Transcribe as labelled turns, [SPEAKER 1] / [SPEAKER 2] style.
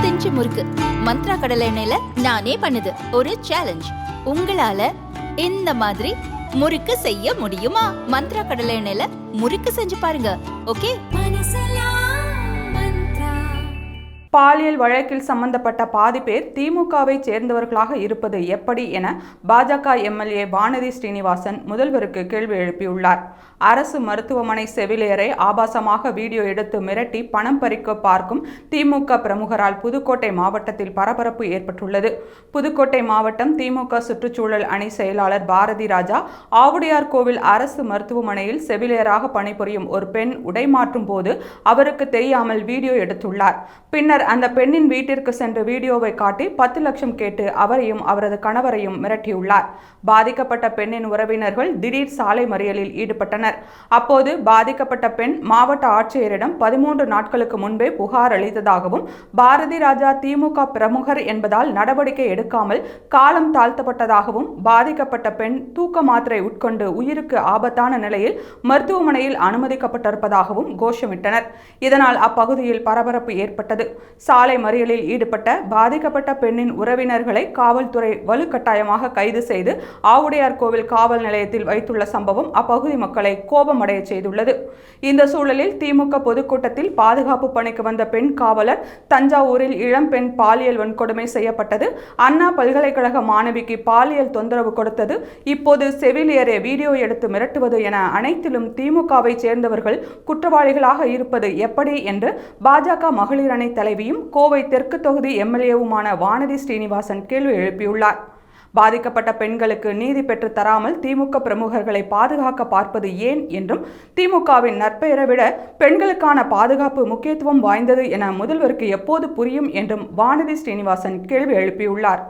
[SPEAKER 1] இஞ்சி முறுக்கு மந்த்ரா கடலை எண்ணெயில நானே பண்ணுது ஒரு சேலஞ்ச். உங்களால இந்த மாதிரி முறுக்கு செய்ய முடியுமா? மந்த்ரா கடலை எண்ணெயில முறுக்கு செஞ்சு பாருங்க. ஓகே.
[SPEAKER 2] பாலியல் வழக்கில் சம்பந்தப்பட்ட பாதி பேர் திமுகவை சேர்ந்தவர்களாக இருப்பது எப்படி என பாஜக எம்எல்ஏ வானதி ஸ்ரீனிவாசன் முதல்வருக்கு கேள்வி எழுப்பியுள்ளார். அரசு மருத்துவமனை செவிலியரை ஆபாசமாக வீடியோ எடுத்து மிரட்டி பணம் பறிக்க பார்க்கும் திமுக பிரமுகரால் புதுக்கோட்டை மாவட்டத்தில் பரபரப்பு ஏற்பட்டுள்ளது. புதுக்கோட்டை மாவட்டம் திமுக சுற்றுச்சூழல் அணி செயலாளர் பாரதி ராஜா ஆவுடையார் கோவில் அரசு மருத்துவமனையில் செவிலியராக பணிபுரியும் ஒரு பெண் உடைமாற்றும் போது அவருக்கு தெரியாமல் வீடியோ எடுத்துள்ளார். பின்னர் அந்த பெண்ணின் வீட்டிற்கு சென்று வீடியோவை காட்டி 10 லட்சம் கேட்டு அவரையும் அவரது கணவரையும் மிரட்டியுள்ளார். பாதிக்கப்பட்ட பெண்ணின் உறவினர்கள் திடீர் சாலை மறியலில் ஈடுபட்டனர். அப்போது பாதிக்கப்பட்ட பெண் மாவட்ட ஆட்சியரிடம் 13 நாட்களுக்கு முன்பே புகார் அளித்ததாகவும் பாரதி ராஜா திமுக பிரமுகர் என்பதால் நடவடிக்கை எடுக்காமல் காலம் தாழ்த்தப்பட்டதாகவும் பாதிக்கப்பட்ட பெண் தூக்க மாத்திரை உட்கொண்டு உயிருக்கு ஆபத்தான நிலையில் மருத்துவமனையில் அனுமதிக்கப்பட்டிருப்பதாகவும் கோஷமிட்டனர். இதனால் அப்பகுதியில் பரபரப்பு ஏற்பட்டது. சாலை மறியலில் ஈடுபட்ட பாதிக்கப்பட்ட பெண்ணின் உறவினர்களை காவல்துறை வலுக்கட்டாயமாக கைது செய்து ஆவுடையார் கோவில் காவல் நிலையத்தில் வைத்துள்ள சம்பவம் அப்பகுதி மக்களை கோபமடைய செய்துள்ளது. இந்த சூழலில் திமுக பொதுக்கூட்டத்தில் பாதுகாப்பு பணிக்கு வந்த பெண் காவலர் தஞ்சாவூரில் இளம்பெண் பாலியல் வன்கொடுமை செய்யப்பட்டது, அண்ணா பல்கலைக்கழக மாணவிக்கு பாலியல் தொந்தரவு கொடுத்தது, இப்போது செவிலியரை வீடியோ எடுத்து மிரட்டுவது என அனைத்திலும் திமுகவை சேர்ந்தவர்கள் குற்றவாளிகளாக இருப்பது எப்படி என்று பாஜக மகளிர் அணி தலைவியும் கோவை தெற்கு தொகுதி எம்எல்ஏவுமான வானதி ஸ்ரீனிவாசன் கேள்வி எழுப்பியுள்ளார். பாதிக்கப்பட்ட பெண்களுக்கு நீதி பெற்று தராமல் திமுக பிரமுகர்களை பாதுகாக்க பார்ப்பது ஏன் என்றும் திமுகவின் நற்பெயரை விட பெண்களுக்கான பாதுகாப்பு முக்கியத்துவம் வாய்ந்தது என முதல்வருக்கு எப்போது புரியும் என்றும் வானதி ஸ்ரீனிவாசன் கேள்வி எழுப்பியுள்ளார்.